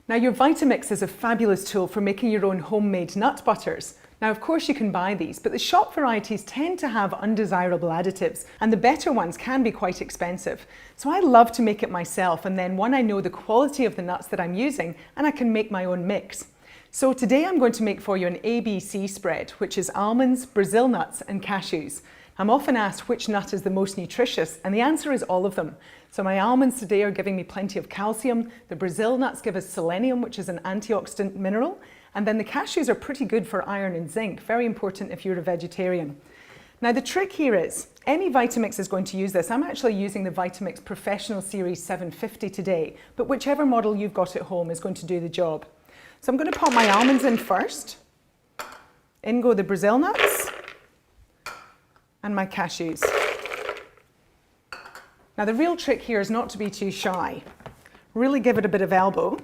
Now your Vitamix is a fabulous tool for making your own homemade nut butters. Now of course you can buy these, but the shop varieties tend to have undesirable additives and the better ones can be quite expensive. So I love to make it myself, and then I know the quality of the nuts that I'm using and I can make my own mix. So today I'm going to make for you an ABC spread, which is almonds, Brazil nuts and cashews. I'm often asked which nut is the most nutritious, and the answer is all of them. So my almonds today are giving me plenty of calcium, the Brazil nuts give us selenium, which is an antioxidant mineral, and then the cashews are pretty good for iron and zinc, very important if you're a vegetarian. Now the trick here is, any Vitamix is going to use this. I'm actually using the Vitamix Professional Series 750 today, but whichever model you've got at home is going to do the job. So I'm going to pop my almonds in first, in go the Brazil nuts, and my cashews. Now the real trick here is not to be too shy. Really give it a bit of elbow.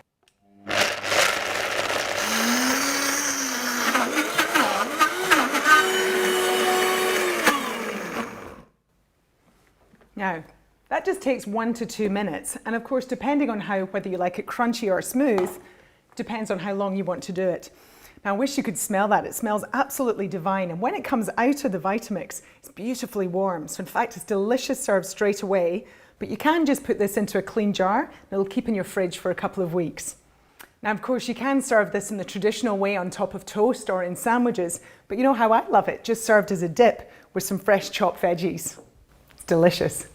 Now, that just takes 1 to 2 minutes, and of course depending on whether you like it crunchy or smooth, depends on how long you want to do it. Now I wish you could smell that. It smells absolutely divine, and when it comes out of the Vitamix, it's beautifully warm. So in fact it's delicious served straight away, but you can just put this into a clean jar and it'll keep in your fridge for a couple of weeks. Now of course you can serve this in the traditional way on top of toast or in sandwiches, but you know how I love it, just served as a dip with some fresh chopped veggies. It's delicious.